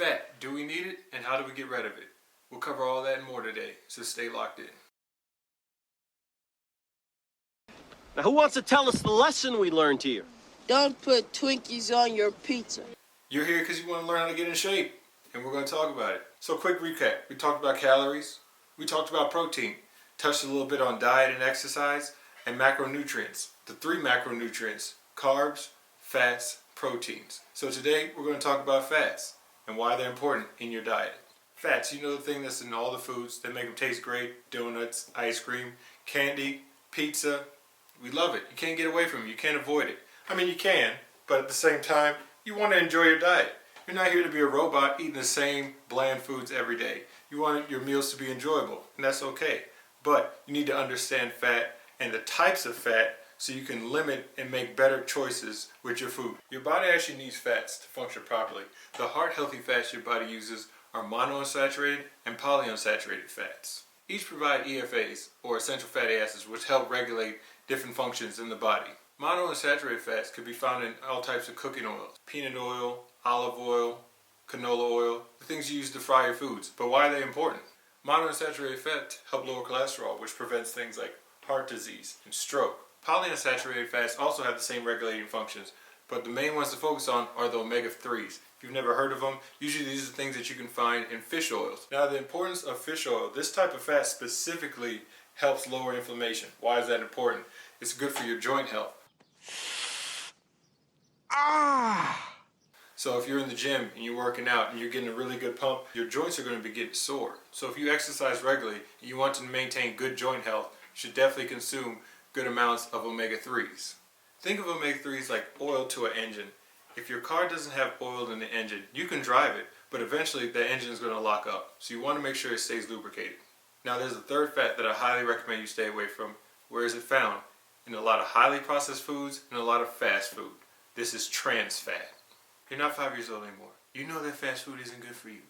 Fat, do we need it, and how do we get rid of it? We'll cover all that and more today, so stay locked in. Now, who wants to tell us the lesson we learned here? Don't put Twinkies on your pizza. You're here because you want to learn how to get in shape, and we're going to talk about it. So quick recap. We talked about calories, we talked about protein, touched a little bit on diet and exercise, and macronutrients. The three macronutrients: carbs, fats, proteins. So today we're going to talk about fats and why they're important in your diet. Fats, you know, the thing that's in all the foods that make them taste great: donuts, ice cream, candy, pizza. We love it. You can't get away from it. You can't avoid it. I mean, you can, but at the same time, you want to enjoy your diet. You're not here to be a robot eating the same bland foods every day. You want your meals to be enjoyable, and that's okay. But you need to understand fat and the types of fat so you can limit and make better choices with your food. Your body actually needs fats to function properly. The heart-healthy fats your body uses are monounsaturated and polyunsaturated fats. Each provide EFAs, or essential fatty acids, which help regulate different functions in the body. Monounsaturated fats could be found in all types of cooking oils: peanut oil, olive oil, canola oil, the things you use to fry your foods. But why are they important? Monounsaturated fats help lower cholesterol, which prevents things like heart disease and stroke. Polyunsaturated fats also have the same regulating functions, but the main ones to focus on are the omega-3s. If you've never heard of them, usually these are things that you can find in fish oils. Now, the importance of fish oil: this type of fat specifically helps lower inflammation. Why is that important? It's good for your joint health. So if you're in the gym and you're working out and you're getting a really good pump, your joints are going to be getting sore. So if you exercise regularly and you want to maintain good joint health, you should definitely consume good amounts of omega-3s. Think of omega-3s like oil to an engine. If your car doesn't have oil in the engine, you can drive it, but eventually the engine is going to lock up. So you want to make sure it stays lubricated. Now, there's a third fat that I highly recommend you stay away from. Where is it found? In a lot of highly processed foods and a lot of fast food. This is trans fat. You're not 5 years old anymore. You know that fast food isn't good for you.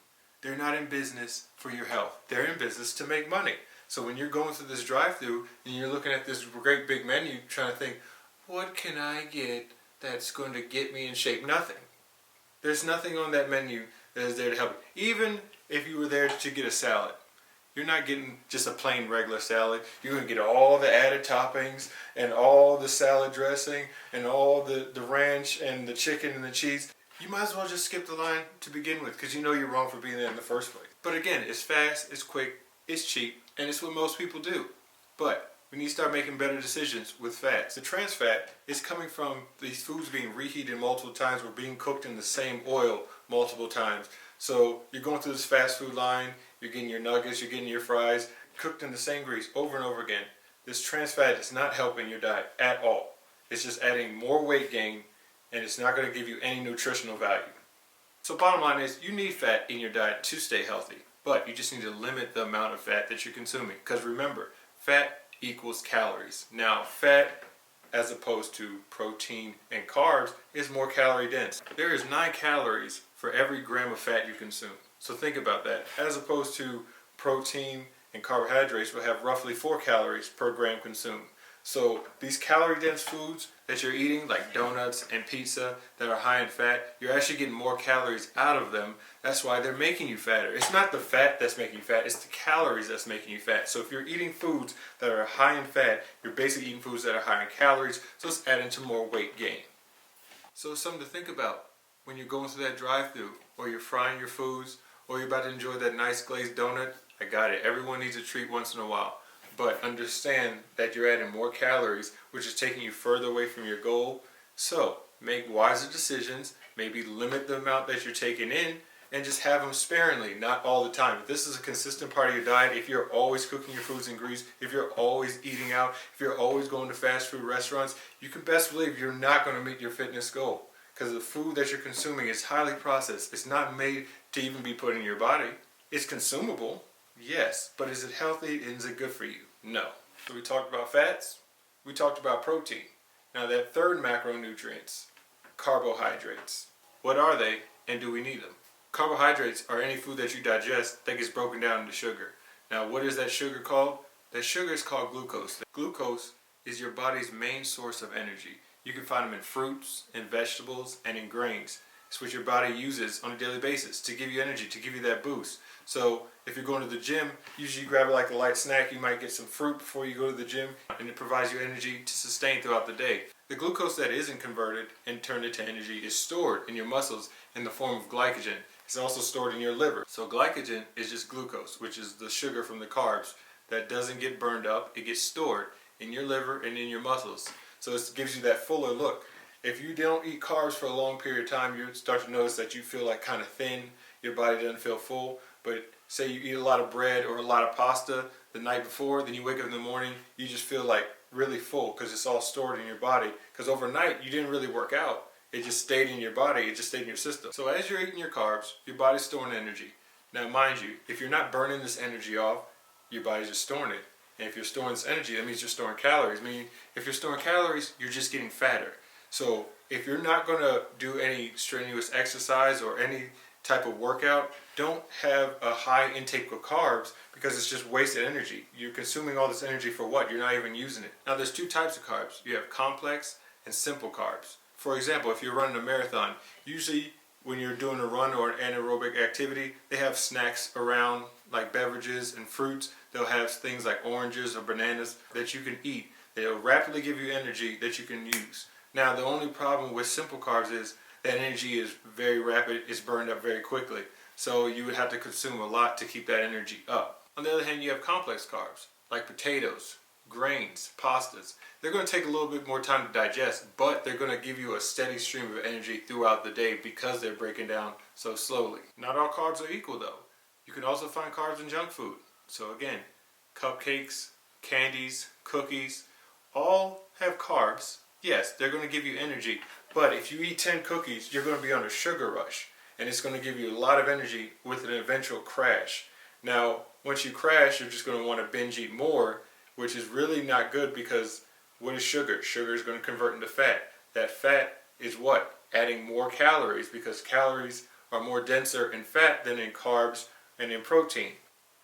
They're not in business for your health. They're in business to make money. So when you're going through this drive-thru and you're looking at this great big menu trying to think, what can I get that's going to get me in shape? Nothing. There's nothing on that menu that is there to help you. Even if you were there to get a salad, you're not getting just a plain regular salad. You're going to get all the added toppings and all the salad dressing and all the ranch and the chicken and the cheese. You might as well just skip the line to begin with, because you know you're wrong for being there in the first place. But again, it's fast, it's quick, it's cheap, and it's what most people do. But we need to start making better decisions with fats. The trans fat is coming from these foods being reheated multiple times or being cooked in the same oil multiple times. So you're going through this fast food line, you're getting your nuggets, you're getting your fries, cooked in the same grease over and over again. This trans fat is not helping your diet at all. It's just adding more weight gain, and it's not going to give you any nutritional value. So bottom line is, you need fat in your diet to stay healthy, but you just need to limit the amount of fat that you're consuming. Because remember, fat equals calories. Now, fat, as opposed to protein and carbs, is more calorie dense. There is 9 calories for every gram of fat you consume. So think about that. As opposed to protein and carbohydrates will have roughly 4 calories per gram consumed. So these calorie dense foods that you're eating, like donuts and pizza that are high in fat, you're actually getting more calories out of them. That's why they're making you fatter. It's not the fat that's making you fat, it's the calories that's making you fat. So if you're eating foods that are high in fat, you're basically eating foods that are high in calories, so it's adding to more weight gain. So it's something to think about when you're going through that drive-thru, or you're frying your foods, or you're about to enjoy that nice glazed donut. I got it. Everyone needs a treat once in a while. But understand that you're adding more calories, which is taking you further away from your goal. So make wiser decisions, maybe limit the amount that you're taking in, and just have them sparingly, not all the time. If this is a consistent part of your diet, if you're always cooking your foods in grease, if you're always eating out, if you're always going to fast food restaurants, you can best believe you're not going to meet your fitness goal. Because the food that you're consuming is highly processed. It's not made to even be put in your body. It's consumable, yes, but is it healthy and is it good for you? No. So we talked about fats, we talked about protein. Now that third macronutrients, carbohydrates. What are they, and do we need them? Carbohydrates are any food that you digest that gets broken down into sugar. Now what is that sugar called? That sugar is called glucose. Glucose is your body's main source of energy. You can find them in fruits, in vegetables, and in grains. It's what your body uses on a daily basis to give you energy, to give you that boost. So if you're going to the gym, usually you grab like a light snack. You might get some fruit before you go to the gym, and it provides you energy to sustain throughout the day. The glucose that isn't converted and turned into energy is stored in your muscles in the form of glycogen. It's also stored in your liver. So glycogen is just glucose, which is the sugar from the carbs that doesn't get burned up. It gets stored in your liver and in your muscles. So it gives you that fuller look. If you don't eat carbs for a long period of time, you start to notice that you feel like kind of thin. Your body doesn't feel full. But say you eat a lot of bread or a lot of pasta the night before, then you wake up in the morning, you just feel like really full because it's all stored in your body. Because overnight you didn't really work out. It just stayed in your body. It just stayed in your system. So as you're eating your carbs, your body's storing energy. Now mind you, if you're not burning this energy off, your body's just storing it. And if you're storing this energy, that means you're storing calories. Meaning if you're storing calories, you're just getting fatter. So if you're not going to do any strenuous exercise or any type of workout, don't have a high intake of carbs because it's just wasted energy. You're consuming all this energy for what? You're not even using it. Now there's two types of carbs. You have complex and simple carbs. For example, if you're running a marathon, usually when you're doing a run or an anaerobic activity, they have snacks around like beverages and fruits. They'll have things like oranges or bananas that you can eat. They'll rapidly give you energy that you can use. Now the only problem with simple carbs is that energy is very rapid, it's burned up very quickly. So you would have to consume a lot to keep that energy up. On the other hand, you have complex carbs like potatoes, grains, pastas. They're going to take a little bit more time to digest, but they're going to give you a steady stream of energy throughout the day because they're breaking down so slowly. Not all carbs are equal though. You can also find carbs in junk food. So again, cupcakes, candies, cookies, all have carbs. Yes, they're going to give you energy, but if you eat 10 cookies, you're going to be on a sugar rush, and it's going to give you a lot of energy with an eventual crash. Now, once you crash, you're just going to want to binge eat more, which is really not good because what is sugar? Sugar is going to convert into fat. That fat is what? Adding more calories because calories are more denser in fat than in carbs and in protein.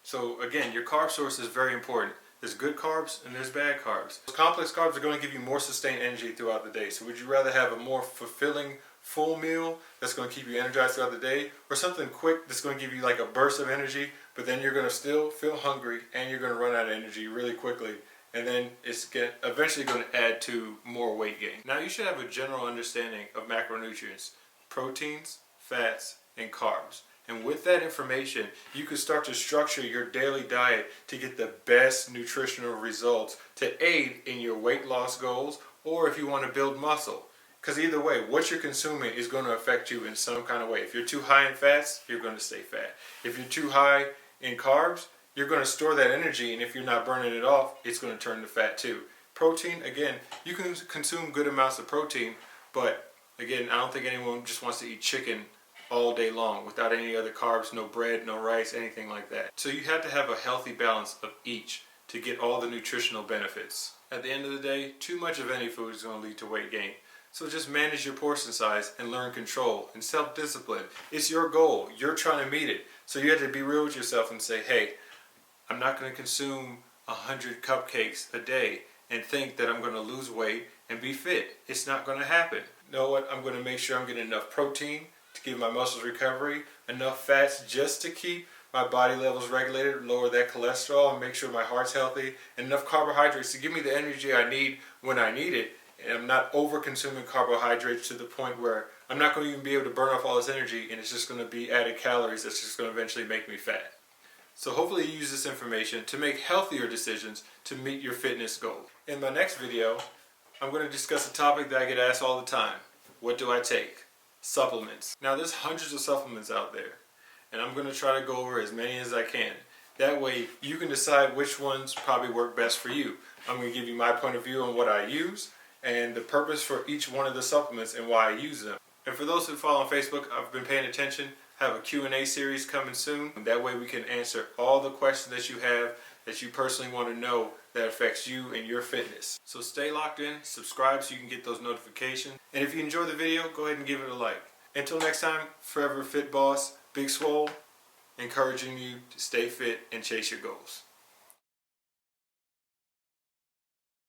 So again, your carb source is very important. There's good carbs and there's bad carbs. Complex carbs are going to give you more sustained energy throughout the day. So would you rather have a more fulfilling full meal that's going to keep you energized throughout the day, or something quick that's going to give you like a burst of energy, but then you're going to still feel hungry and you're going to run out of energy really quickly, and then it's eventually going to add to more weight gain. Now you should have a general understanding of macronutrients, proteins, fats, and carbs. And with that information, you can start to structure your daily diet to get the best nutritional results to aid in your weight loss goals, or if you want to build muscle. Because either way, what you're consuming is going to affect you in some kind of way. If you're too high in fats, you're going to stay fat. If you're too high in carbs, you're going to store that energy, and if you're not burning it off, it's going to turn to fat too. Protein, again, you can consume good amounts of protein, but again, I don't think anyone just wants to eat chicken all day long without any other carbs, no bread, no rice, anything like that. So you have to have a healthy balance of each to get all the nutritional benefits. At the end of the day, too much of any food is going to lead to weight gain. So just manage your portion size and learn control and self-discipline. It's your goal. You're trying to meet it. So you have to be real with yourself and say, hey, I'm not going to consume 100 cupcakes a day and think that I'm going to lose weight and be fit. It's not going to happen. You know what? I'm going to make sure I'm getting enough protein to give my muscles recovery, enough fats just to keep my body levels regulated, lower that cholesterol, and make sure my heart's healthy, and enough carbohydrates to give me the energy I need when I need it. And I'm not over consuming carbohydrates to the point where I'm not going to even be able to burn off all this energy, and it's just going to be added calories that's just going to eventually make me fat. So hopefully you use this information to make healthier decisions to meet your fitness goals. In my next video, I'm going to discuss a topic that I get asked all the time. What do I take? Supplements. Now there's hundreds of supplements out there, and I'm going to try to go over as many as I can. That way you can decide which ones probably work best for you. I'm going to give you my point of view on what I use and the purpose for each one of the supplements and why I use them. And for those who follow on Facebook, I've been paying attention. I have a Q&A series coming soon. That way we can answer all the questions that you have that you personally want to know that affects you and your fitness. So stay locked in, subscribe so you can get those notifications. And if you enjoy the video, go ahead and give it a like. Until next time, forever fit boss, Big Swoll, encouraging you to stay fit and chase your goals.